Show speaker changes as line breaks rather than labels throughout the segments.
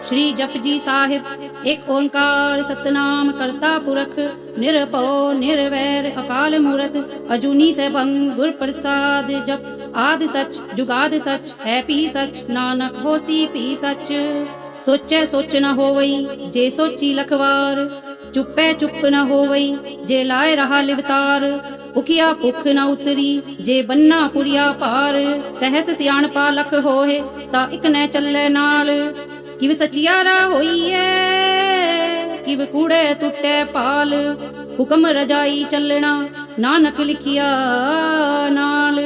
श्री जपजी साहिब। एक ओंकार सतनाम करता पुरख, निरभौ निर्वैर अकाल मूरत, अजूनी सैभं गुर प्रसाद जप। आद सच जुगाद सच है पी सच, नानक होसी पी सच। सोचै सोच न होवई जे सोची लखवार, चुपै चुप न होवई जे लाए रहा लिवतार। उखिया भुख न उतरी जे बन्ना पुरिया पार, सहस सियाणपा लख होए ता इक न चलै नाल। किव सचियारा होईए किव कूड़े टुटे पाल, हुक्म रजाई चलना नानक लिखिया नाल।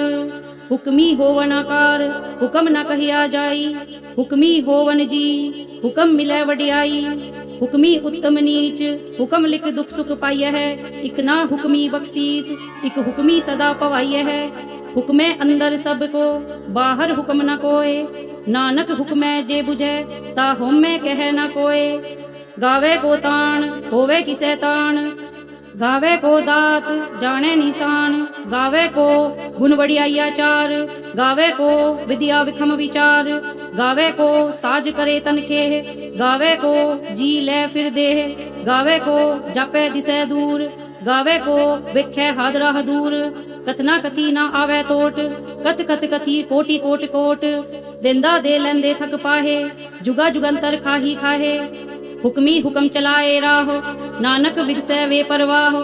हुक्मी होवन आकार हुक्म न कहिया जाई, हुक्मी होवन जी हुक्म मिले वडियाई। हुक्मी उत्तम नीच हुक्म लिख दुख सुख पाइय है, इक ना हुक्मी बख्शीस इक हुक्मी सदा पवाइय है। हुक्मे अंदर सबको बाहर हुक्म न कोय, नानक हुक्मै जे बुझे ता होमे कह न कोय। गावे को तान होवे किसे तान, गावे को दात जाने निशान। गावे को गुण वडियाइया चार, गावे को विद्या विखम विचार। गावे को साज करे तनखे, गावे को जी ले फिर देह। गावे को जापे दिसे दूर, गावे को विखे हादरा दूर। कथना कथी ना आवे तोट, कत कत कथी कोटि कोट कोट। देंदा दे लेंदे थक पाहे, जुगा जुगंतर खाही खाहे। हुक्मी हुक्म चलाए राहो, नानक विरसै वे परवाह।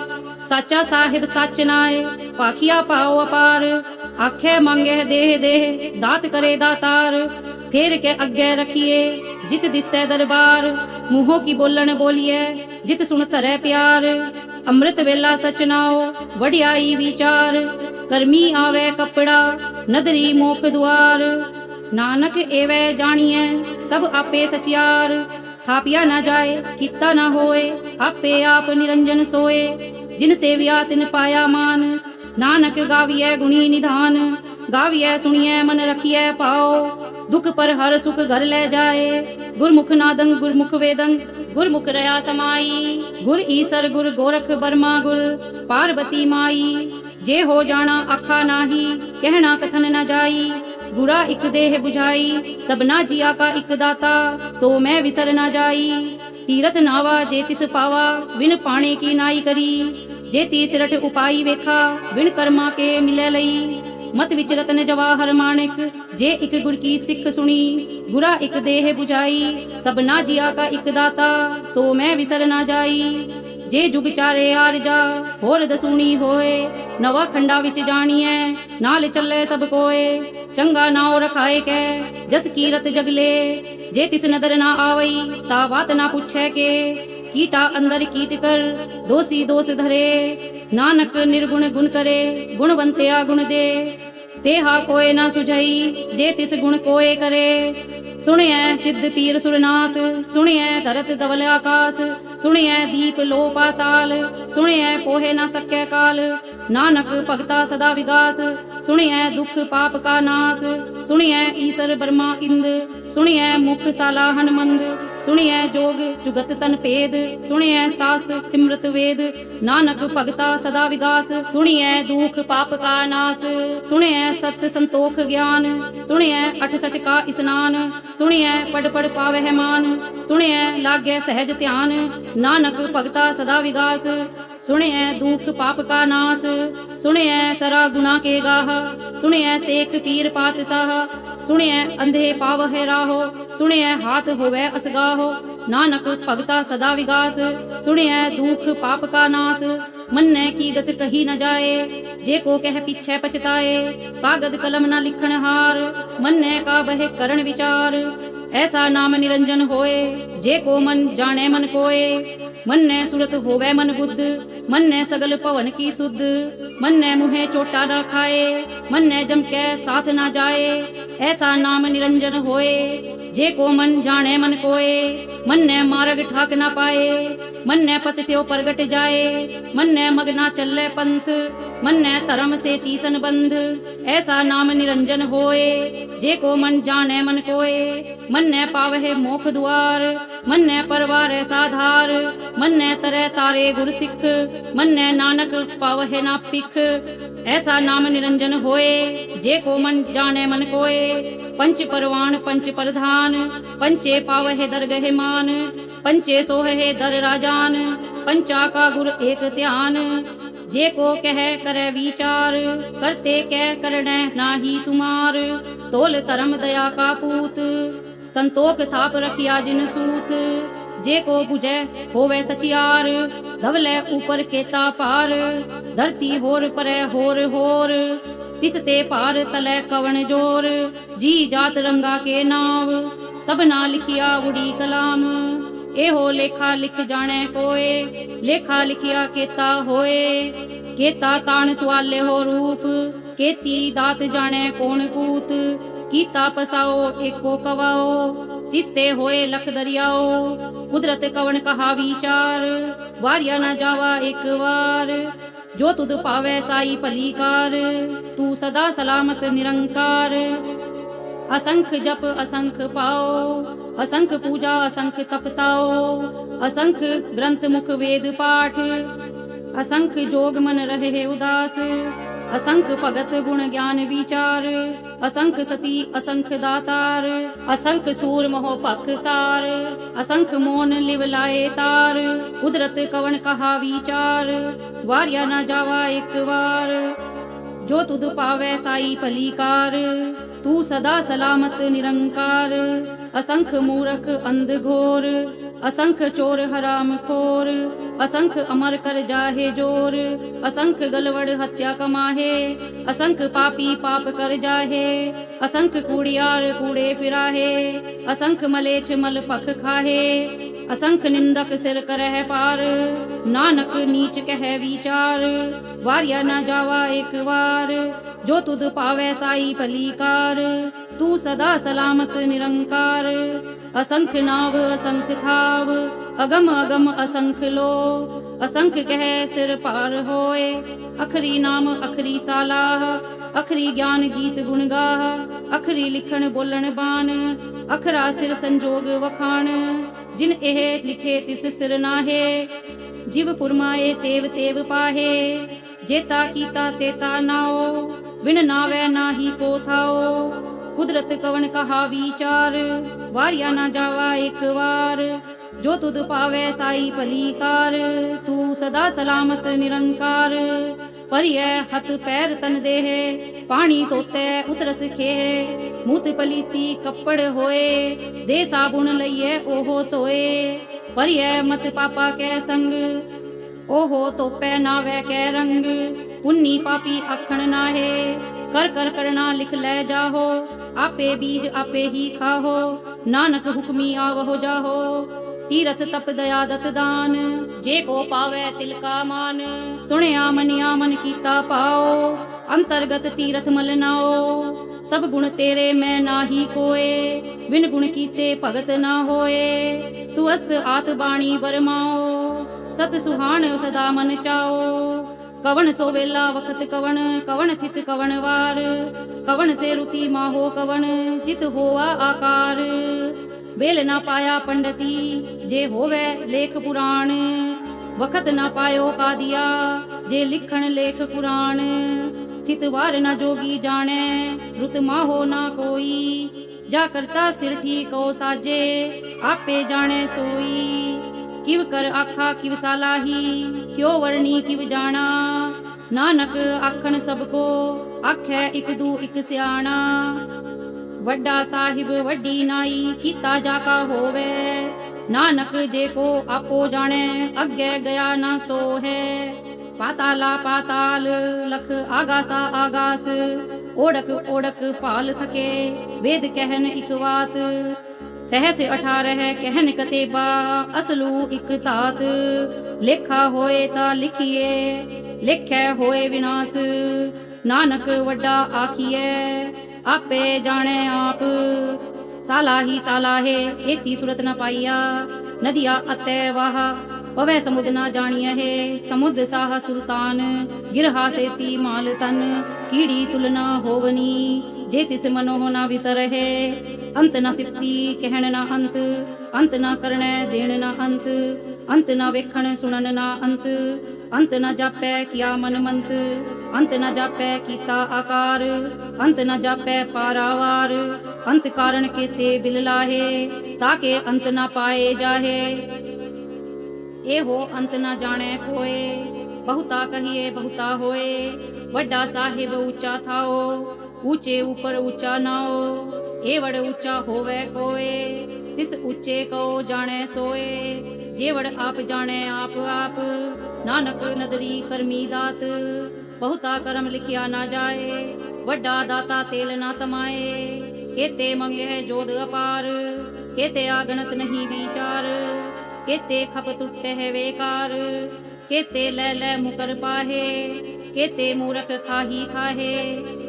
साचा साहिब साच नाए, पाखिया पाओ अपार। आखे मांगे देह देह, दात करे दातार। फेर के अग्गे रखिए जित दिसै दरबार, मुँहों की बोलन बोलिए जित सुन धरै प्यार। अमृत वेला सच नाओ वडियाई विचार, कर्मी आवे कपड़ा नदरी मोख द्वार। नानक एवै जानिए सब आपे सचियार, थापिया न जाए किता न होए आपे आप निरंजन सोए। जिन सेविया तिन पाया मान, नानक गाविए गुणी निधान। गाविए सुनिए मन रखिए पाओ, दुख पर हर सुख घर ले जाए। गुरमुख नादंग गुरमुख वेदंग, गुरमुख रया समाई। गुर ईसर गुर गोरख बर्मा गुर पार्वती माई। जे हो जाना आखा नाही, कहना कथन न जाई। गुरा इक देह बुझाई, सबना जिया का इक दाता। सो मैं विसर न जाई, तीरथ नावा जे तिस पावा। विन पाने की नाई करी, जे तीसरठ उपाई वेखा। विन कर्मा के मिले लई, मत विच रतन जवाहर माणिक। जे इक गुर की सिख सुनी, गुरा इक देह बुझाई। सबना जिया का इक दाता, सो मैं विसर न जाई। जे जुग चारे आरजा होर दसूनी होए, नवा खंडा विच जानिए नाल चले सब कोए। चंगा नाव रखाए के जस कीरत जगले, जे तिस नदर ना आवई ता बात ना पूछे के। कीटा अंदर कीट कर दोषी दोष धरे, नानक निर्गुण गुण करे गुणवंत्या गुण दे। तेहा कोय ना सुझई जे तिस गुण कोय करे। सुनिए सिद्ध पीर सुरनाथ, सुनिए धरत धवल आकाश। सुनिए दीप लो पाताल, सुनिए पोहे ना सके काल। नानक भगता सदा विगास, सुनिए दुख पाप का नाश। सुनिए ईसर ब्रह्मा इंद, सुनिए मुख साला हनुमंद। सुनिए जोग जुगत तन भेद, सुनिए शास्त्र सिमृत वेद। नानक भगता सदा विगास, सुनिए दुख पाप का नाश। सुनिए सत्य संतोख ज्ञान, सुनिए 68 का स्नान। सुनिए पढ़ पढ़ पावह मान, सुनिए लागे सहज ध्यान। नानक भगता सदा विगास, सुनिए दुख पाप का नाश। सुनिए सरा गुना के गाह, सुनिए सेख पीर पातशाह। सुनिए अंधे पावह राहो, सुनिए हाथ होवे असगाहो। नानक भगता सदा विगास, सुनिए दुख पाप का नाश। मन्ने की गत कही न जाए, जे को कह पीछे पछताए। कागद कलम न लिखन हार, मन्ने का बह करण विचार। ऐसा नाम निरंजन होए, जे को मन जाने मन कोय। मन ने सुरत होवे मन बुद्ध, मन ने सगल पवन की सुध। मन ने मुहे चोटा न खाए, मन ने जम के साथ न जाए। ऐसा नाम निरंजन होए, जे को मन जाने मन कोय। मन ने मार्ग ठाक न पाए, मन ने पत से परगट जाए। मन ने मग न चले पंथ, मन ने धर्म से तीसन बंध। ऐसा नाम निरंजन होए, जे को मन जाने मन कोय। मन ने पावहे मोख द्वार, मन ने परवार साधार। मन ने तरह तारे गुर सिख, मन ने नानक पावहे ना पिख। ऐसा नाम निरंजन होए, जे को मन जाने मन कोय। पंच परवान पंच प्रधान, पंचे पावहे दरगह मान, पंचे सोहे दर राजान, पंचा का गुर एक ध्यान। जे को कह करे विचार, करते कह करने नाही सुमार। तोल धर्म दया का पूत, संतोख थाप रखिया जिन सूत। जे को बुझे होवे सचियार, धवले ऊपर केता पार। धरती होर परे होर होर, तिसते पार तले कवन जोर। जी जात रंगा के नाव, सबना लिखिया उड़ी कलाम। एहो लेखा लिख जाने कोय, लेखा लिखिया केता होए। केता तान सुआले हो रूप, केती दात जाने कौन कूत। कीता पसाओ एको कवाओ, तिसते होए लख दरियाओ। कुदरत कवन कहा विचार, वारिया न जावा एक बार। जो तुद पावे साई भलीकार, तू सदा सलामत निरंकार। असंख जप असंख पाओ, असंख पूजा असंख तपताओ। असंख ग्रंथ मुख वेद पाठ, असंख जोग मन रहे उदास। असंख भगत गुण ज्ञान विचार, असंख सती असंख दातार। असंख सूर मोह पख सार, असंख मोन लिव लाए तार। कुदरत कवन कहा विचार, वारिया न जावा एक बार। जो तुद पावे साई भलीकार, तू सदा सलामत निरंकार। असंख मूरख अंध घोर, असंख चोर हराम खोर। असंख अमर कर जाहे जोर, असंख गलवड़ हत्या कमाहे। असंख पापी पाप कर जाहे, असंख कूड़ियार कूड़े फिराहे। असंख मलेच्छ मल पख खाहे, असंख निंदक सिर करह पार। नानक नीच कह विचार, वारिया न जावा एक बार। जो तुद पावे साई भलीकार, तू सदा सलामत निरंकार। असंख नाव असंख थाव, अगम अगम असंख लो। असंख कह सिर पार होए, अखरी नाम अखरी सालाह। अखरी ज्ञान गीत गुण गाह, अखरी लिखण बोलण बान। अखरा सिर संजोग वखाण, जिन एह लिखे तिस सिर नाहे। जिव फुरमाए तेव तेव पाहे, जेता कीता तेता नाओ। विन नावे नाही को थाओ, कुदरत कवन कहा विचार। वारिया न जावा एक बार, जो तुद पावे साई भलीकार। तू सदा सलामत निरंकार। परिय हथ पैर तन देह, पानी तोते उतरस खेह। मूत पलीती कपड़ होए, दे साबुन लइए ओहो तोए। परिय मत पापा कै संग, ओहो तोपे नावे कै रंग। पुन्नी पापी अखण नाहे, कर कर करना लिख ले जाहो। आपे बीज आपे ही खाहो, नानक हुक्मी आवहो जाहो। तीरथ तप दया दत दान, जे को पावे तिल का मान। सुनिया मनिया मन कीता पाओ, अंतर्गत तीरथ मल नाओ। सब गुण तेरे मैं नाही कोए, बिन गुण कीते भगत ना होए। सुअस्त आत बाणी बरमाओ, सत सुहान सदा मन चाओ। कवन सो वेला वखत कवन, कवन थित कवन वार। कवन से रुति माहो कवन, चित होवा आकार। बेल ना पाया पंडिती, जे होवे लेख पुराण। वखत ना पायो का दिया, जे लिखण लेख पुराण। थित वार ना जोगी जाने, रुत माहो ना कोई। जा करता सिर ठीको साजे, आपे जाने सोई। किव कर आखा किव सालाही, क्यों वर्णी किव जाना। नानक आखन सबको, आखै इक दू इक स्याणा। वड्डा साहिब वड्डी नाई, कीता जाका होवे। नानक जे को आपो जाने, अग्गे गया ना सो है। पाताला पाताल लख आगासा आगास, ओढ़क ओढ़क पाल थके। वेद कहन इक बात, सहस 18 कहन कतेबा। असलू इक तात, लेखा होए ता लिखिए। लेखै होए विनाश, नानक वड्डा आखिए। आपे जाने आप, साला ही साला है। एती सुरत न पाइया, नदिया अतै वाह। पवै समुद ना जानिया है, समुद साह सुल्तान। गिरहा सेती माल तन, कीड़ी तुलना होवनी। जे तिस मनोह ना विसर है, अंत न सिप्ती कहन ना अंत। अंत न करने देण ना अंत, अंत न वेखण सुनन ना अंत। अंत न जापै किया मन मंत, अंत न जापै कीता आकार, अंत न जापै पारावार, अंत कारण केते बिल लाहे, ताके अंत न पाए जाहे। एहो अंत न जाने कोए, बहुता कहिए बहुता होए, वड्डा साहिब ऊंचा थाओ, ऊंचे ऊपर ऊंचा नाओ, एवड़ ऊंचा होवे कोए, तिस ऊंचे को जाने सोए, जेवड़ आप जाने आप आप, नानक नदरी करमी दात, बहुता करम लिखिया ना जाए, वड्डा दाता तेल ना तमाए, केते मंगे है जोध अपार, केते आगणत नहीं विचार, केते खप टुटे है वेकार, केते ले मुकर पाहे, केते मूरख खाही खाहे,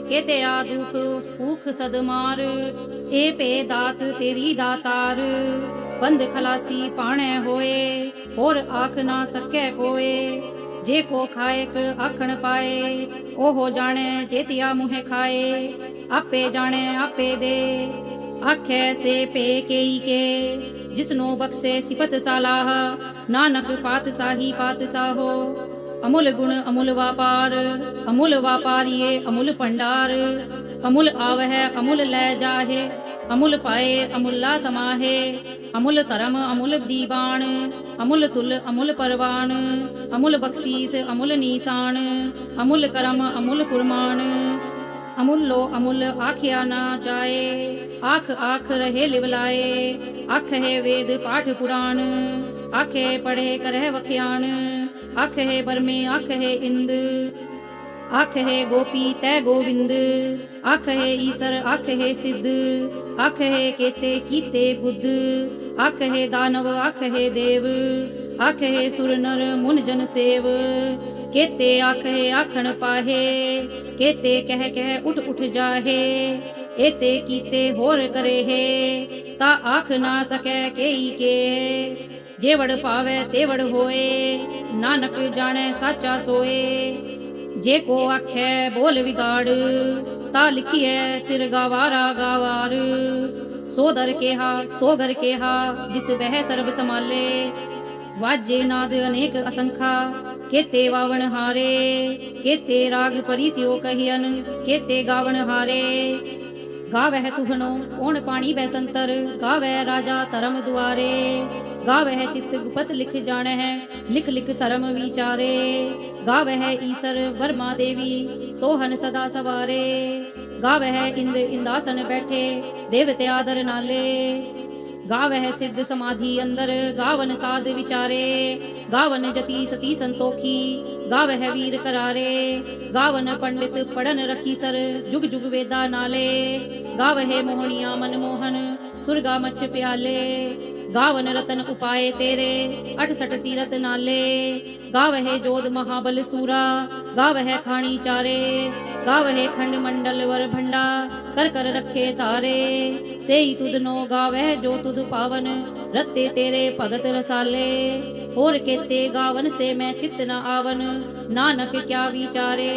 केते आदुख भूख सदमार, ए पे दात तेरी दातार, बंद खलासी पाणे होए, और आख ना सके कोए, जे को खाएक आखण पाए, ओहो जाने जेतिया मुहे खाए, आपे जाने आपे दे, आखे से फेकेई के, जिसनो बख्शे सिफत सालाह, नानक पातशाही पातशाहो, अमुल गुण अमुल व्यापार, अमुल व्यापारिये अमुल भंडार, अमुल आवह अमुल लै जाहे, अमुल पाए अमुल्ला समाहे, अमुल धर्म अमुल दीवान, अमुल तुल अमुल परवान, अमुल बख्शीस अमुल नीसान, अमुल करम अमुल फुरमान, अमुल्लो अमुल आखिया ना जाए, आख आख रहे लिवलाए, आख है वेद पाठ पुराण, आखे पढ़े करह वख्यान, आख है बरमे आख है इंद, आख है गोपी तय गोविंद, आख है ईसर आख है सिद्ध, आख है केते कीते बुद्ध, आख है दानव आख है देव, आख है सुर नर मुन जन सेव, केते आख है आखण पाहे, केते कह कह उठ उठ जाहे, एते कीते होर करे है, ता आख ना सके केई के, जेवड़ पावे तेवड़ होए, नानक जाने साचा सोए, जे को आखे बोल विगाड़, ता लिखिए सिर गावारा गावार, सो दर केहा सो घर केहा, जित बह सर्ब समाले, वाजे नाद अनेक असंखा, केते वावण हारे, केते राग परिस्यो कहियन, केते गावण हारे, गावह तुहनो ओण पाणी बैसंतर, गावह राजा धर्म दुआरे, गावह चित्त गुपत लिख जाने है, लिख लिख धर्म विचारे, गावह ईसर वर्मा देवी, सोहन सदा सवारे, गावह इंद इंदासन बैठे, देवते आदर नाले, गावह सिद्ध समाधि अंदर, गावन साध विचारे, गावन जति सती संतोखी, गावह वीर करारे, गावन पंडित पढ़न रखी सर, जुग जुग वेदा नाले, गावह मोहनिया मनमोहन, सुरगा मच्छ प्याले, गावन रतन उपाय तेरे, 68 तीरथ नाले, गावह जोध महाबल सूरा, गावह खाणी चारे, गावह खंड मंडल वर भंडा, कर कर रखे तारे, सेई तुद नो गावह जो तुद पावन, रत्ते तेरे भगत रसाले, और केते गावन से मैं चित्त न आवन, नानक क्या विचारे,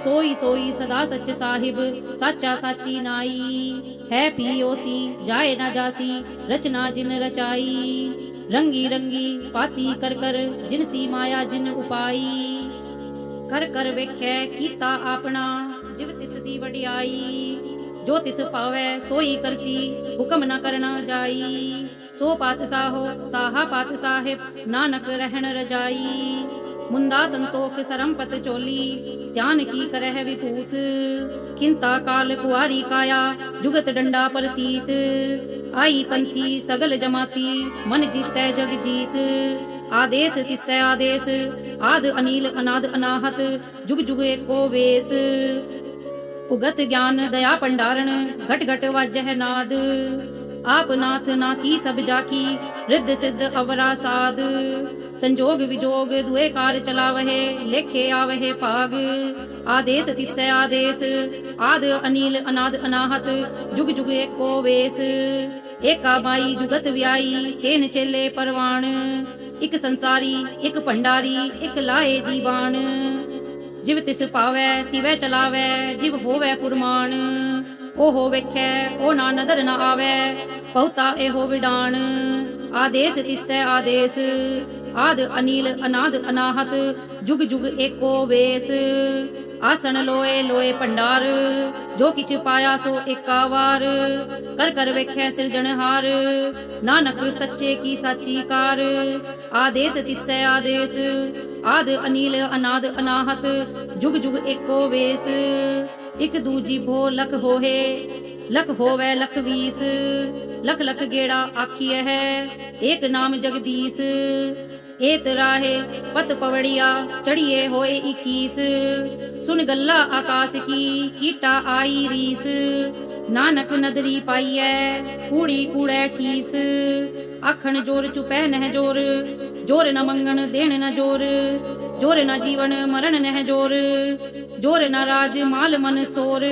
सोई सोई सदा सच साहिब, साचा साची नाई, है पियोसी जाए ना जासी, रचना जिन रचाई, रंगी रंगी पाती कर कर, जिनसी माया जिन उपाई, कर कर वेख्या कीता आपना, जिव तिस दी वडियाई, जो तिस पावै सोई करसी, हुक्म न करना जाई, सो पातशाहो साहा पात साहिब, नानक रहन रजाई, मुंदा संतोख सरमपत चोली, ध्यान की करह विभूत, खिंता काल कुआरी काया, जुगत डंडा परतीत, आई पंथी सगल जमाती, मन जीतै जग जीत, आदेश तिसै आदेश, आद अनिल अनाद अनाहत, जुग जुग एको वेश, उगत ज्ञान दया पंडारण, घट घट वाजह नाद, आप नाथ नाथी सब जाकी, रिद्ध सिद्ध अवरा साध, संजोग विजोग दुए कार चलावहे, लेखे आवहे पाग, आदेश तिसै आदेश, आद अनिल अनाद अनाहत, जुग जुग एको वेश, एका बाई जुगत व्याई, तेन चेले परवान, एक संसारी एक भंडारी, एक लाए दीवान, जिव तिस पावै तिवै चलावै, जिव होवै फुरमान, ओहो वेख्यै ओ ना नदर न आवै, बहुता एहो विडान, आदेश तिसै आदेश, आद अनिल अनाद अनाहत, जुग जुग एको वेश, आसन लोए लोए भंडार, जो किछ पाया सो एका वार। कर कर वेख्या सिरजनहार, नानक सच्चे की साची कार। आदेश तिसै आदेश, आद अनिल अनाद अनाहत, जुग जुग एको वेस। इक दूजी भो लख होहे, लख होवै लख वीस। लख लख गेड़ा आखिए है, एक नाम जगदीश। एत राहे पत पवड़िया, चढ़िए होए 21। सुन गल्ला आकाश की, कीटा आई रीस। नानक नदरी पाइयै, कूड़ी कूड़ै ठीस। आखन जोर चुपै नह जोर, जोर न मंगन देन न जोर। जोर न जीवन मरण नह जोर, जोर न राज माल मन सोर।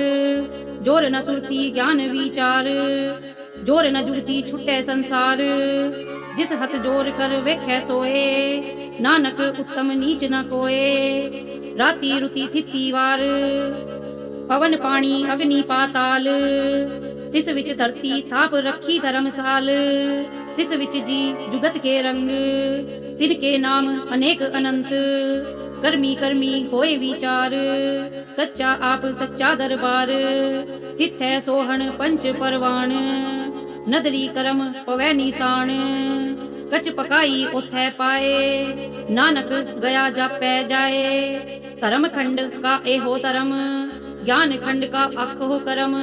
जोर न सुरती ज्ञान विचार, जोर न जुड़ती छुट्टे संसार। जिस हथ जोर कर वेख्या सोए, नानक उत्तम नीच न कोए। राती रुती थिती वार, पवन पानी अग्नि पाताल। तिस विच धरती थाप रखी धर्मसाल। तिस विच जी जुगत के रंग, तिनके नाम अनेक अनंत। कर्मी कर्मी होए विचार, सच्चा आप सच्चा दरबार। तिथै सोहन पंच परवान, नदरी करम पवै निशान। कच पकाई ओथै पाए, नानक गया जापै जाए। धर्म खंड का एहो धर्म, ज्ञान खंड का आखो करम।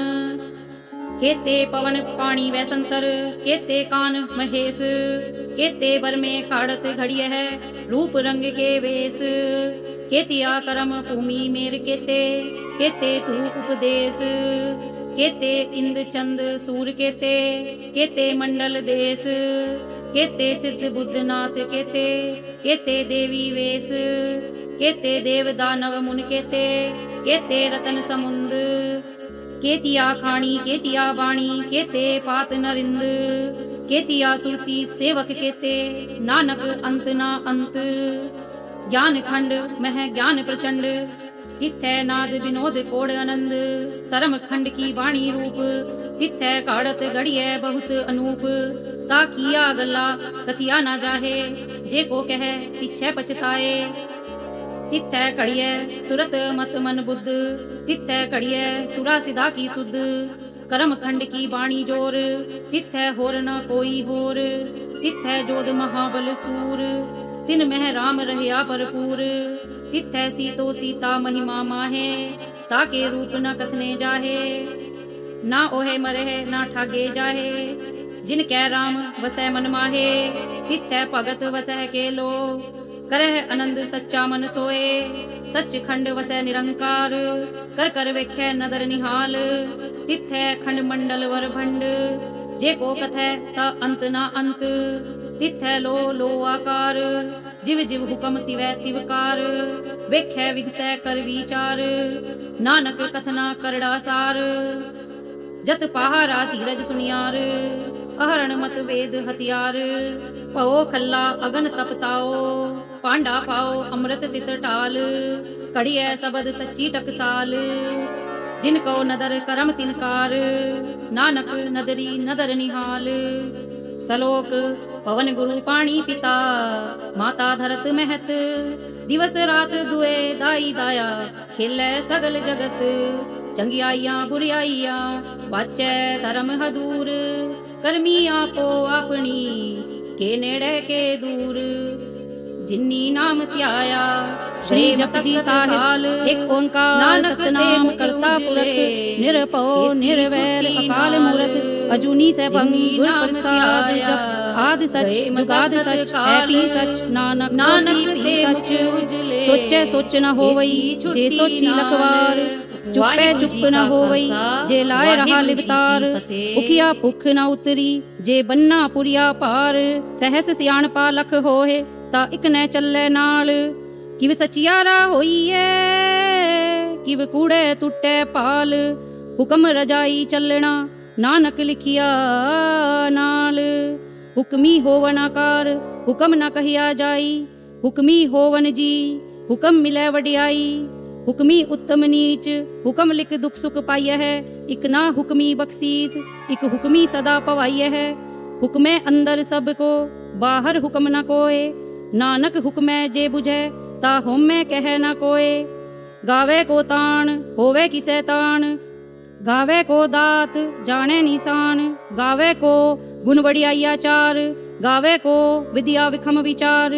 केते पवन पानी वै संतर, केते कान महेश। केते बर में काढ़त घड़िय है, रूप रंग के वेश। केतिया करम भूमि मेर केते, केते तू उपदेश। केते इंद चंद सूर केते, केते मंडल देश। केते सिद्ध बुद्ध नाथ केते, केते देवी वेश। केते देव दानव मुन केते, केते रतन समुंद। केतिया खाणी केतिया वाणी, केते पात नरिंद। केतिया सुरती सेवक केते, नानक अंत ना अंत। ज्ञान खंड मह ज्ञान प्रचंड, तिथै नाद विनोद कोड आनंद। सरम खंड की वाणी रूप, तिथै काढ़त घड़िय बहुत अनूप। ता किया गल्ला कथिया ना जाहे, जे को कहे पिछे पछताए। तिथै कड़िय सुरत मत मन बुद्ध, तिथै कड़िय सुरा सिधा की सुध। करम खंड की वाणी जोर, तिथै होर न कोई होर। तिथै जोध महाबल सूर, तिन मह राम रहया भरपूर। तिथै सीतो सीता महिमा माहे, ताके रूप न कथने जाहे। ना ओहे मरह ना ठागे जाहे, जिनकै राम वसै मन माहे। तिथै भगत वसह के लो, करह आनंद सच्चा मन सोए। सच खंड वसै निरंकार, कर कर वेख्य नदर निहाल। तिथै खंड मंडल वर भंड, जे को कथै ता अंत ना अंत। तिथै लो लो आकार, जिव जिव हुकम तिवै तिवकार। वेख्य विगसै कर विचार, नानक कथना करड़ा सार। जत पहारा धीरज सुनियार, अहरण मत वेद हथियार। पओ खल्ला अगन तपताओ, पांडा पाओ अमृत तित टाल। कड़िय सबद सच्ची टकसाल, जिनको नदर करम तिनकार। नानक नदरी नदर निहाल। सलोक पवन गुरु पाणी पिता, माता धरत महत। दिवस रात दुए दाई दाया, खेलै सगल जगत। चंगियाइया बुरियाइया, बाचै धर्म हदूर। करमी आपो अपनी, के नेड़े के दूर। जिन्नी नाम त्याया, श्री जपजी साहिब एक ओंकार सतनाम करता पुरख। निरपौ निर्वैर अकाल मूरत, अजूनी सैभं गुर प्रसाद। जप आद सच जुगाद सच, है पी सच नानक नानक सच। सोचै सोच न होवई, जे सोची लखवार। चुपै चुप न होवई, जे लाए रहा लिवतार। उखिया भुख न उतरी, जे बन्ना पुरिया पार। सहस सियाणपा लख होए, ता इक न चलै नाल। किव सचियारा होइए, किव कूड़े टुटै पाल। हुकम रजाई चलना, नानक लिखिया नाल। हुकमी होवन आकार, हुकम न कहिया जाई। हुकमी होवन जी, हुकम मिलै वडियाई। हुकमी उत्तम नीच, हुकम लिख दुख सुख पाइय है। इक ना हुकमी बख्शीस, इक हुकमी सदा पवाइय है। हुक्मै अंदर सब को, बाहर हुक्म न कोय। नानक हुक्मै जे बुझै, ता होमै कह न कोय। गावे को ताण होवे किसे ताण। गावे को दात जाने निशान, गावे को गुण बढ़िया चार। गावे को विद्या विखम विचार,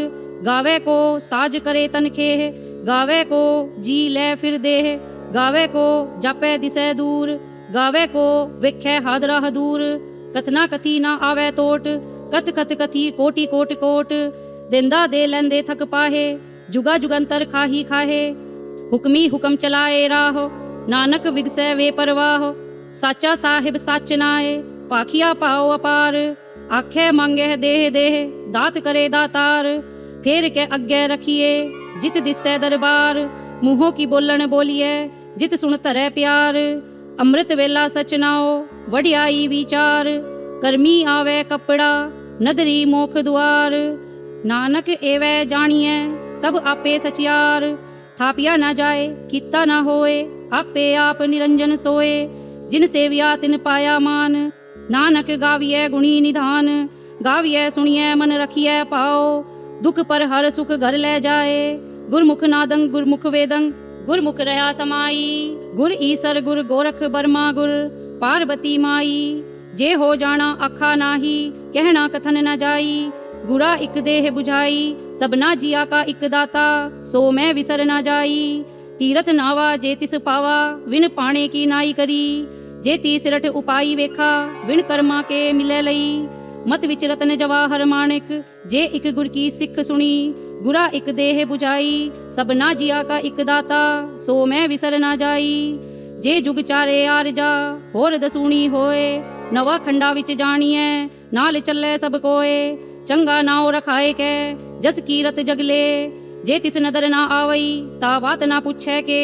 गावे को साज करे तनखेह। गावे को जी ले फिर देह, गावे को जापे दिसे दूर। गावे को विखे हादरा हदूर, कथना कथी ना आवे तोट। कथ कथ कथी कोटि कोट कोट, देंदा दे लेंदे थक पाहे। जुगा जुगंतर खाही खाहे, हुक्मी हुक्म चलाए राहो। नानक विगसे वे परवाह, साचा साहिब साच नाए। पाखिया पाओ अपार, आखे मांगे देह देह। दात करे दातार, फेर के अग्गे रखिए। जित दिसै दरबार, मुँहों की बोलन बोलिए। जित सुन तरह प्यार, अमृत वेला सच नाओ। वडियाई विचार, कर्मी आवे कपड़ा। नदरी मोख द्वार, नानक एवै जानिए। सब आपे सचियार, थापिया न जाए किता न होए। आपे आप निरंजन सोए, जिन सेविया तिन पाया मान। नानक गाविए गुणी निधान, गाविए सुनिए मन रखिए पाओ। दुख पर हर सुख घर ले जाए। गुरमुख नादंग गुरमुख वेदंग, गुरमुख रहा समाई। गुर ईसर गुर गोरख बर्मा गुर, पार्वती माई। जे हो जाना आखा नाही, कहना कथन न जाई। गुरा इक देह बुझाई, सबना जिया का इक दाता। सो मैं विसर न जाई, तीरथ नावा जे तिस पावा। विन पाणे की नाई करी, जे तीसरठ उपाई वेखा। विन कर्मा के मिले लई, मत विच रतन जवाहर माणिक। जे इक गुर की सिख सुनी, गुरा इक देह बुझाई। सबना जिया का इक दाता, सो मैं विसर न जाई। जे जुग चारे आरजा, होर दसूनी होए। नवा खंडा विच जानिए, नाल चले सब कोए। चंगा नाव रखाए के, जस कीरत जगले। जे तिस नदर ना आवई, ता बात ना पूछे के।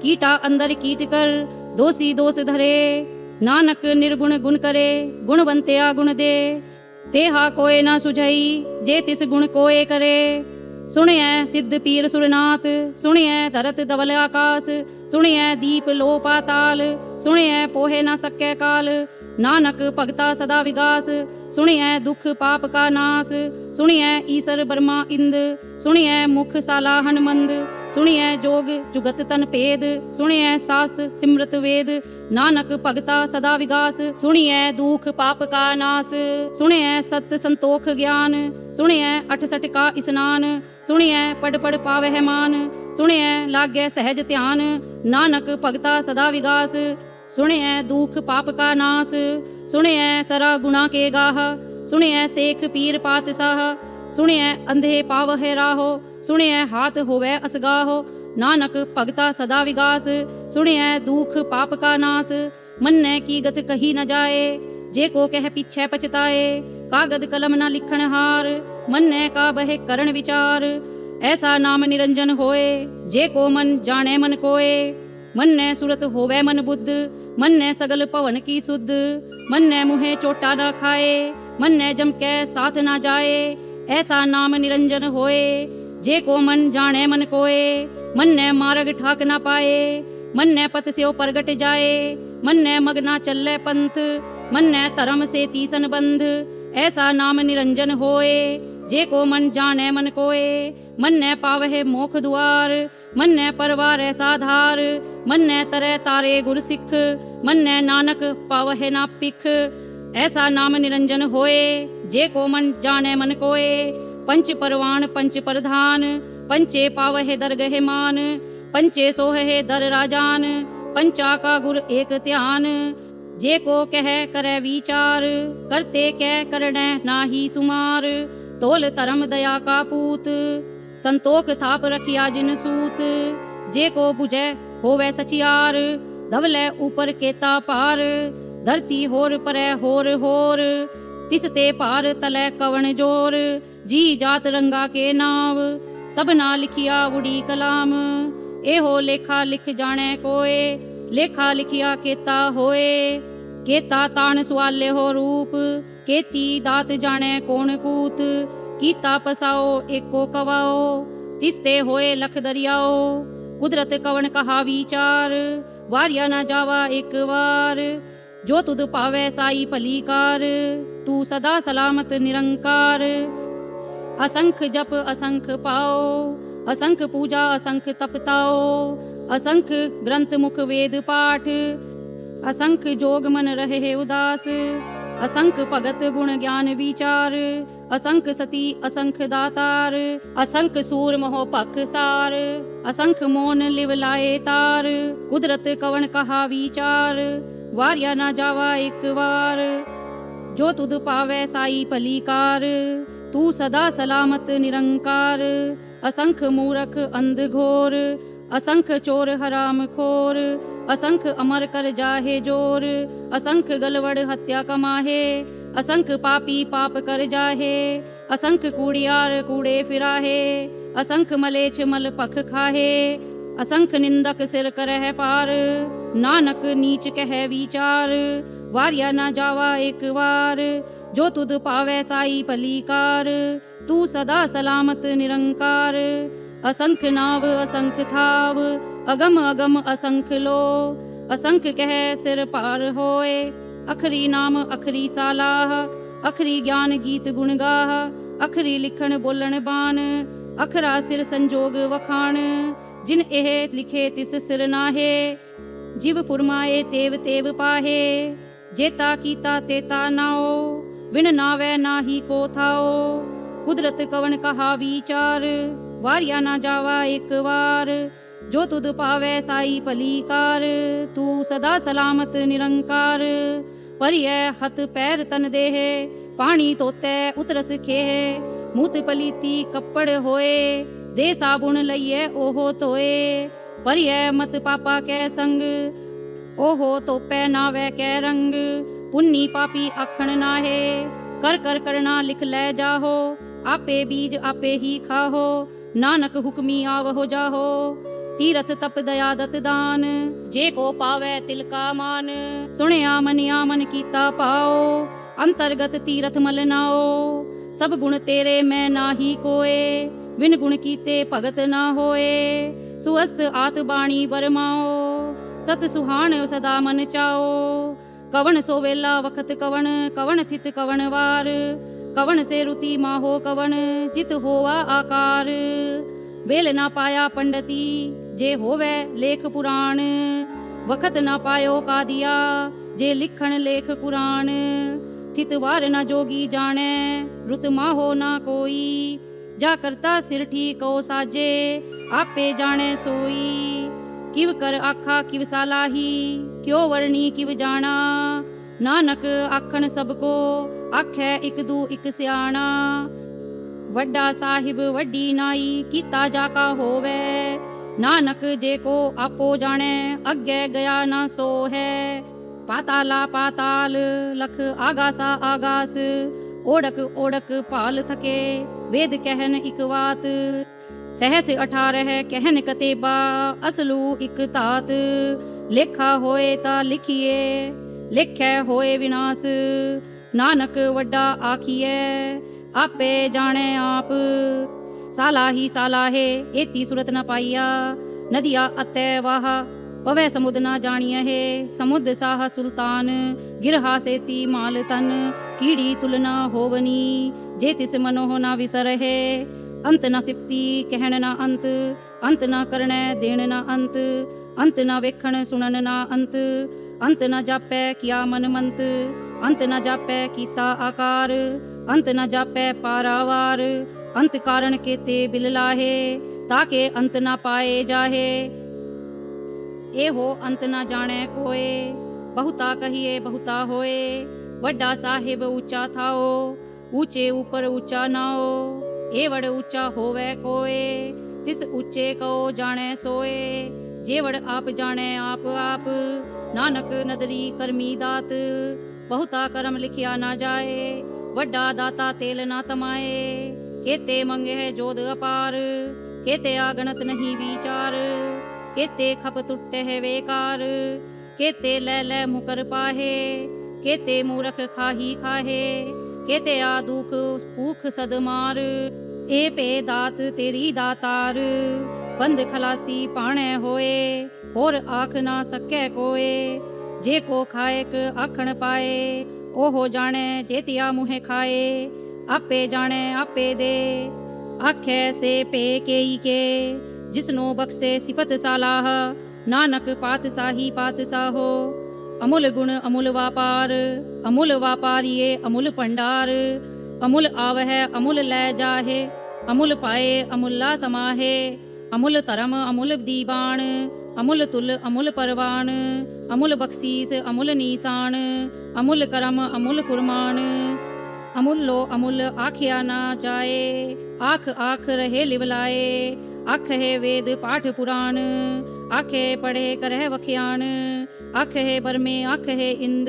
कीटा अंदर कीट कर, दोषी दोष धरे। नानक निर्गुण गुण करे, गुणवंत्या गुण दे। तेहा कोय ना सुझई, जे तिस गुण कोय करे। सुनिए सिद्ध पीर सुरनाथ, सुनिए धरत धवल आकाश। सुनिए दीप लो पाताल, सुनिए पोहे ना सके काल। नानक भगता सदा विगास, सुनिए दुख पाप का नाश। सुनिए ईसर ब्रह्मा इंद, सुनिए मुख सालाहन मंद। सुनिए जोग जुगत तन भेद, सुनिए शास्त्र सिमृत वेद। नानक भगता सदा विगास, सुनिए दुख पाप का नाश। सुनिए सत्य संतोख ज्ञान, सुनिए 68 का स्नान। सुनिए पढ़ पढ़ पावह मान, सुनिए लाग्य सहज ध्यान। नानक भगता सदा विगास, सुनिए दुख पाप का नाश। सुनिए सरा गुणा के गाह, सुनिए शेख पीर पातशाह। सुनिए अंधे पावह राहो, सुनिए हाथ होवे असगाहो। नानक भगता सदा विगास, सुनिए दुख पाप का नाश। मन्ने की गत कही न जाए, जे को कह पीछे पछताए। कागद कलम न लिखण हार, मन्ने का बहे करण विचार। ऐसा नाम निरंजन होए, जे को मन जाने मन कोए। मन्ने सुरत होवे मन बुद्ध, मन्ने सगल पवन की सुध। मन्ने मुहे चोटा न खाए, मन्ने जम के साथ न जाए। ऐसा नाम निरंजन होए, जे को मन जाने मन कोए। मन्ने मार्ग ठाक न पाए, मन्ने पत स्यो परगट जाए। मन्ने मगना चले पंथ, मन्ने धर्म से तीसन बंध। ऐसा नाम निरंजन होए, जे को मन जाने मन कोए। मन्ने पावहे मोख द्वार, मन्ने परवार साधार। मन्ने तरे तारे गुर सिख, मन्ने नानक पावहे ना पिख। ऐसा नाम निरंजन होए, जे को मन जाने मन कोए। पंच परवान पंच प्रधान, पंचे पावहे दरगहे मान। पंचे सोहे दर राजान, पंचा का गुर एक ध्यान। जे को कह करे विचार, करते कह करने नाही सुमार। तोल धर्म दया का पूत, संतोख थाप रखिया जिन सूत। जे को बुझे होवे सचियार, धवले ऊपर केता पार। धरती होर परे होर होर, तिसते पार तले कवन जोर। जी जात रंगा के नाव, सबना लिखिया उड़ी कलाम। एहो लेखा लिख जाने कोय, लेखा लिखिया केता होए। केता तान सुआले हो रूप, केती दात जाने कौन कूत। कीता पसाओ एको कवाओ, तिसते होए लख दरियाओ। कुदरत कवन कहा विचार, वारिया न जावा एक बार। जो तुद पावे साई भलीकार, तू सदा सलामत निरंकार। असंख जप असंख पाओ, असंख पूजा असंख तपताओ। असंख ग्रंथ मुख वेद पाठ, असंख जोग मन रहे उदास, असंख भगत गुण ज्ञान विचार, असंख सती असंख दातार, असंख सूर मोह पख सार, असंख मोन लिव लाए तार, कुदरत कवन कहा विचार, वारिया ना जावा एक बार, जो तुद पावै साई भलीकार, तू सदा सलामत निरंकार, असंख मूरख अंध घोर, असंख चोर हराम खोर, असंख अमर कर जाहे जोर, असंख गलवड़ हत्या कमाहे, असंख पापी पाप कर जाहे, असंख कूड़ियार कूड़े फिराहे, असंख मलेच्छ मल पख खाहे, असंख निंदक सिर करह पार, नानक नीच कह विचार, वारिया ना जावा एक बार, जो तुद पावै साई भलीकार, तू सदा सलामत निरंकार, असंख नाव असंख थाव, अगम अगम असंख लो, असंख कह सिर पार होए, अखरी नाम अखरी सालाह, अखरी ज्ञान गीत गुण गाह, अखरी लिखण बोलण बान, अखरा सिर संजोग वखाण, जिन एह लिखे तिस सिर नाहे, जिव फुरमाए तेव तेव पाहे, जेता कीता तेता नाओ, विण नावै नाही को थाओ, कुदरत कवन कहा विचार, वारिया ना जावा एक बार, जो तुद पावै साई भलीकार, तू सदा सलामत निरंकार, परिय हथ पैर तन देह, पानी तोतै उतरस खेह, मूत पलीती कपड़ होए, दे साबुन लइए ओहो तोए, परिय मत पापा कै संग, ओहो तोपै नावै कै रंग, पुन्नी पापी आखण नाहे, कर कर करना लिख लै जाहो, आपे बीज आपे ही खाहो, नानक हुक्मी आवहो जाहो, तीरथ तप दया दत दान, जे को पावै तिल का मान, सुनिया मनिया मन कीता पाओ, अंतर्गत तीरथ मल नाओ, सब गुण तेरे मैं नाही कोए, बिन गुण कीते भगत ना होए, सुअस्त आत बाणी बरमाओ, सत सुहान सदा मन चाओ, कवन सो वेला वखत कवन, कवन थित कवन वार, कवन से रुति माहो कवन, जित होवा आकार, वेल ना पाया पंडती, जे होवे लेख पुराण, वखत ना पायो का दिया, जे लिखण लेख कुरान, थित वार ना जोगी जाने, रुत माहो ना कोई, जा करता सिर ठीक को साजे, आपे जाने सोई, किव कर आखा किव सालाही, क्यों वर्णी किव जाना, नानक आखण सबको, आखै इक दू इक सियाणा, वड्डा साहिब वड्डी नाई, कीता जाका होवे, नानक जे को आपो जाने, अग्गे गया ना सो है, पाताला पाताल लख आगासा आगास, ओढ़क ओढ़क पाल थके, वेद कहन इक बात, सहस 18 कहन कतेबा, असलू इक तात, लेखा होए ता लिखिए, लेखै होए विनाश, नानक वड्डा आखिए, आपे जाने आप, साला ही साला है, एती सुरत न पाइया, नदिया अतै वाह, पवै समुद न जानिया है, समुद साह सुल्तान, गिरहा सेती माल तन, कीड़ी तुलना होवनी, जे तिस मनोह न विसर है, अंत न सिफती कहण न अंत, अंत न करणे देण न अंत, अंत न वेखण सुनन न अंत, अंत न जापै किया मन मंत, अंत न जापै कीता आकार, अंत न जापै पारावार, अंत कारण केते बिल लाहे, ताके अंत न पाए जाहे, ए हो अंत न जाने कोए, बहुता कहिए बहुता होए, वड्डा साहिब ऊंचा थाओ, ऊंचे ऊपर ऊंचा नाओ, एवड़ ऊंचा होवे कोए, तिस ऊंचे को जाने सोए, जेवड़ आप जाने आप आप, नानक नदरी करमी दात, बहुता करम लिखिया ना जाए, वड्डा दाता तेल ना तमाए, केते मंगे है जोध अपार, केते आगणत नहीं विचार, केते खप टुट्टे है वेकार, केते लै लै मुकर पाहे, केते मूरख खाही खाहे, केते आ दुख भूख सदमार, ए पे दात तेरी दातार, बंद खलासी पाणे होए, होर आख ना सकै कोए, जे को खाएक आखण पाए, ओहो जाने जेतिया मुहे खाए, आपे जाने आपे दे, आखे से पे केई के, जिसनो बख्शे सिफत सालाह, नानक पातशाही पातशाहो। अमूल गुण अमूल व्यापार, अमूल व्यापारिये अमूल भंडार। अमूल आवह अमूल लै जाहे, अमूल पाए अमूला समाहे। अमूल धर्म अमूल दीवान, अमूल तुल अमूल परवान। अमूल बख्शीस अमूल नीसान, अमूल करम अमूल फुरमान। अमूलो अमूल आखिया ना जाए, आख आख रहे लिवलाए। आख है वेद पाठ पुराण, आखे पढ़े करह वख्यान। आख है बरमे आख है इंद,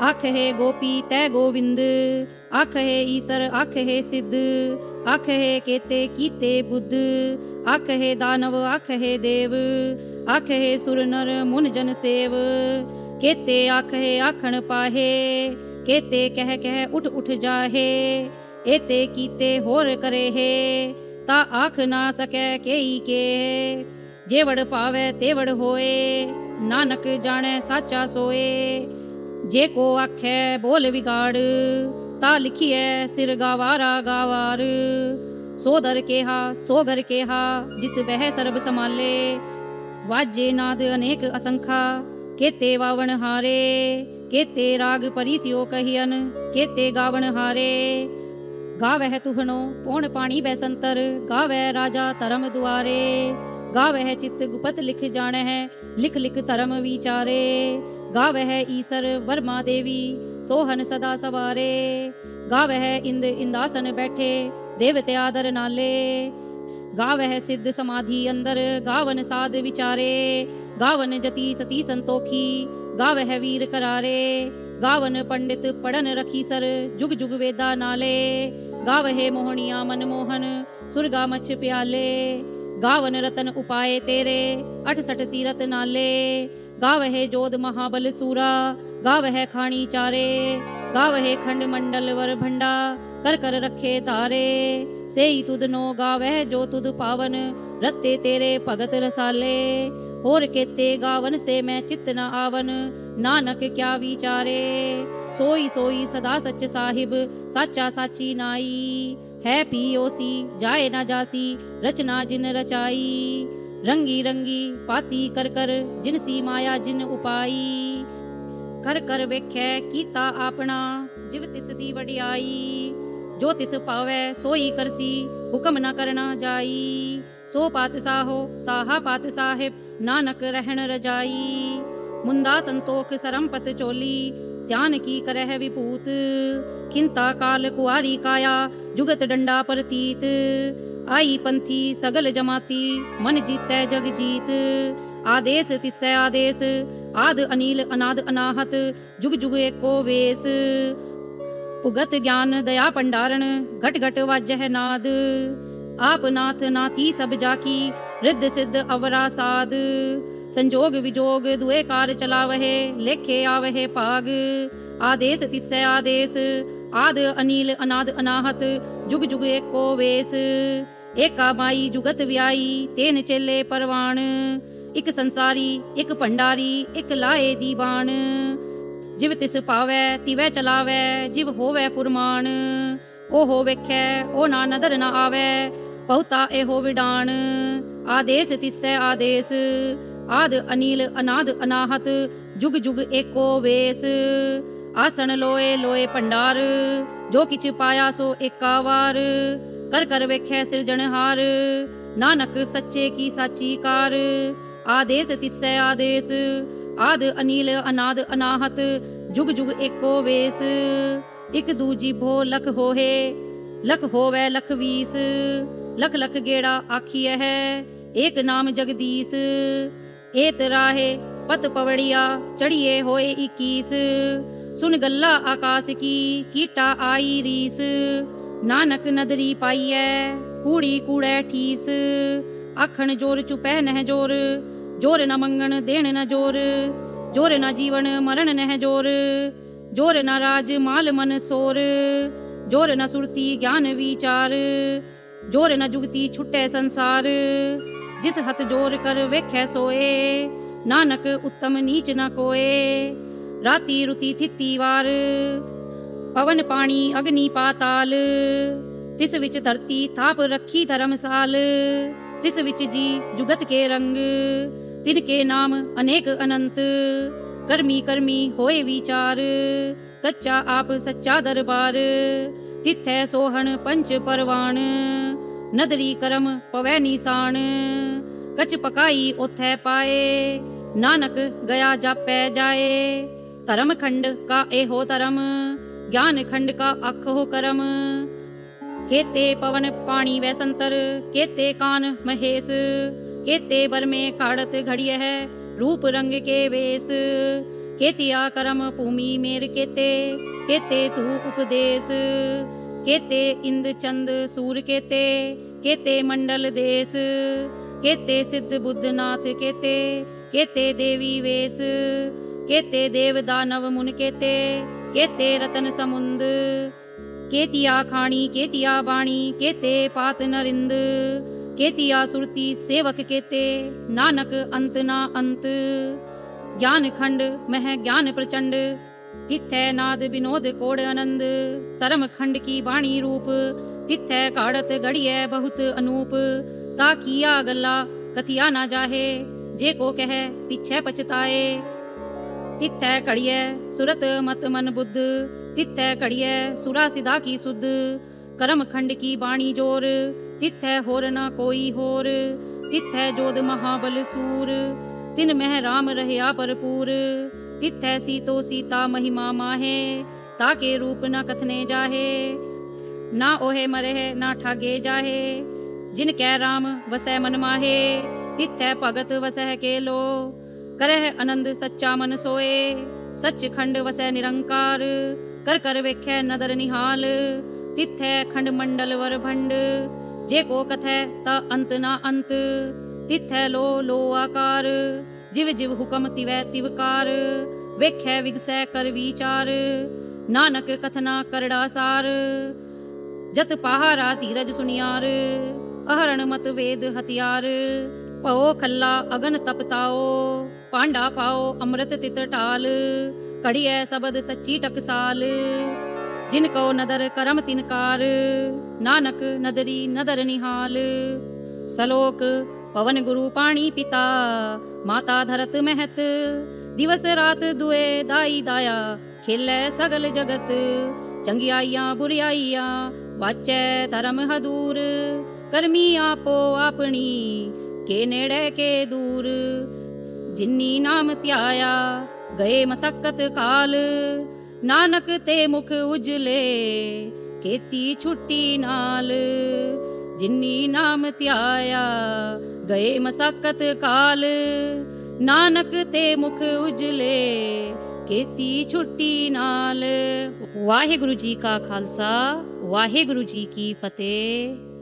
आख है गोपी तय गोविंद। आख है ईसर आख है सिद्ध, आख है केते कीते बुद्ध। आख है दानव आख है देव, आख है सुर नर मुन जन सेव। केते आख है आखण पाहे, केते कह कह उठ उठ जाहे। एते कीते होर करे है, ता आख ना सकै केई के। जेवड़ पावे तेवड़ होए, नानक जाने साचा सोए। जे को आखे बोल बिगाड़, ता लिखिए सिर गावारा गावार। सो दर केहा सो घर केहा, जित बह सर्ब समाले। वाजे नाद अनेक असंखा, केते वावण हारे। केते राग परिसियो कहियन, केते गावण हारे। गावह तुहनो पौण पाणी बैसंतर, गावह राजा धर्म दुआरे। गावह चित्त गुपत लिख जाने है, लिख लिख धर्म विचारे। गावह ईसर वर्मा देवी, सोहन सदा सवारे। गावह इंद इंदासन बैठे, देवते आदर नाले। गावह सिद्ध समाधि अंदर, गावन साध विचारे। गावन जति सती संतोखी, गावह वीर करारे। गावन पंडित पढ़न रखी सर, जुग जुग वेदा नाले। गावहे मोहनिया मनमोहन, सुरगा मछ प्याले। गावन रतन उपाय तेरे, 68 तीरथ नाले। गावहे जोध महाबल सूरा, गावह खाणी चारे। गावहे खंड मंडल वर भंडा, कर कर रखे तारे। सेई तुद नो गावह जो तुद पावन, रत्ते तेरे भगत रसाले। होर केते गावन से मैं चित्त न आवन, नानक क्या विचारे। सोई सोई सदा सच साहिब, साचा साची नाई। है पियोसी जाए ना जासी, रचना जिन रचाई। रंगी रंगी पाती कर कर, जिनसी माया जिन उपाई। कर कर वेख्या कीता आपना, जिव तिस दी वडियाई। जो तिस पावै सोई करसी, हुक्म न करना जाई। सो पातशाहो साहा पात साहिब, नानक रहन रजाई। मुंदा संतोख सरमपत चोली, ध्यान की करह विभूत। खिंता काल कुआरी काया, जुगत डंडा परतीत। आई पंथी सगल जमाती, मन जीतै जग जीत। आदेश तिसै आदेश, आद अनिल अनाद अनाहत। जुग जुग एको वेश, पुगत ज्ञान दया पंडारण। घट घट वाजह नाद, आप नाथ नाथी सब जाकी। रिद्ध सिद्ध अवरा साध, संजोग विजोग दुए कार चलावहे। लेखे आवहे पाग, आदेश तिसै आदेश। आद अनिल अनाद अनाहत, जुग जुग एको वेश। एका माई जुगत व्याई, तेन चेले परवान। इक संसारी इक भंडारी, इक लाए दीवान। जिव तिस पावै तिवै चलावै, जिव होवै फुरमान। ओहो वेखै ओ ना नदर न आवै, बहुता एहो विडान। आदेश तिसै आदेश, आद अनिल अनाद अनाहत। जुग जुग एको वेश, आसन लोए लोए भंडार। जो किछ पाया सो एका वार, कर कर वेखै सिरजनहार। नानक सच्चे की साची कार। आदेश तिसै आदेश, आद अनिल अनाद अनाहत। जुग जुग एको वेश, इक दूजी भो लख होहे। लख होवै लख वीस, लख लख गेड़ा आखिए है। एक नाम जगदीश, एत राहे पत पवड़िया। चढ़िए होए 21, सुन गल्ला आकाश की। कीटा आई रीस, नानक नदरी पाइयै। कूड़ी कूड़ै ठीस, आखण जोर चुपै नह जोर। जोर न मंगण देण न जोर, जोर न जीवन मरण नह जोर। जोर न राज माल मन सोर, जोर न सुरती ज्ञान विचार। जोर न जुगती छुट्टे संसार, जिस हथ जोर कर वेखै सोए। नानक उत्तम नीच न कोए, राती रुती थिती वार। पवन पानी अग्नि पाताल, तिस विच धरती थाप रखी धर्मसाल। तिस विच जी जुगत के रंग, तिनके नाम अनेक अनंत। कर्मी कर्मी होए विचार, सच्चा आप सच्चा दरबार। तिथै सोहन पंच परवान, नदरी करम पवै निशान। कच पकाई ओथै पाए, नानक गया जापै जाए। धर्म खंड का एहो धर्म, ज्ञान खंड का आखो करम। केते पवन पानी वै संतर, केते कान महेश। केते बर में काढ़त घड़िय है, रूप रंग के वेश। केतिया करम भूमि मेर केते, केते तू उपदेश। केते इंद चंद सूर केते, केते मंडल देश। केते सिद्ध बुद्ध नाथ केते, केते देवी वेश। केते देव दानव मुन केते, केते रतन समुंद। केतिया खाणी केतिया बाणी, केते पात नरिंद। केतिया सुरती सेवक केते, नानक अंत ना अंत। ज्ञान खंड मह ज्ञान प्रचंड, तिथै नाद विनोद कोड आनंद। सरम खंड की बाणी रूप, तिथै काढ़त घड़िय बहुत अनूप। ता किया गल्ला कथिया ना जाहे, जे को कह पिछै पछताए। तिथै कड़िय सुरत मत मन बुद्ध, तिथै कड़िय सुरा सिधा की सुध। करम खंड की बाणी जोर, तिथै होर न कोई होर। तिथै जोध महाबल सूर, तिन मह राम रहया भरपूर। तिथै सीतो सीता महिमा माहे, ताके रूप न कथने जाहे। ना ओहे मरह ना ठागे जाहे, जिन कै राम वसै मन माहे। तिथै भगत वसह के लो, करह आनंद सच्चा मन सोए। सच खंड वसै निरंकार, कर कर वेख्य नदर निहाल। तिथै खंड मंडल वर भंड, जे को कथै ता अंत ना अंत। तिथै लो लो आकार, जिव जिव हुकम तिवै तिवकार। वेख्य विगसै कर विचार, नानक कथना करड़ा सार। जत पहारा धीरज सुनियार, अहरण मत वेद हथियार। पओ खल्ला अगन तपताओ, पांडा पाओ अमृत तित टाल। कड़िय सबद सच्ची टकसाल, जिनको नदर करम तिनकार। नानक नदरी नदर निहाल। सलोक पवन गुरु पाणी पिता, माता धरत महत। दिवस रात दुए दाई दाया, खेलै सगल जगत। चंगियाइयां बुरियाइयां, वाचै धर्म हदूर। करमी आपो आपनी, के नेड़े के दूर। जिन्नी नाम त्याया, गए मसक्कत काल। नानक ते मुख उजले, खेती छुट्टी नाल। जिन्नी नाम त्याया, गए मसक्कत काल। नानक ते मुख उजले, खेती छुट्टी नाल। वाहिगुरु जी का खालसा, वाहिगुरु जी की फतेह।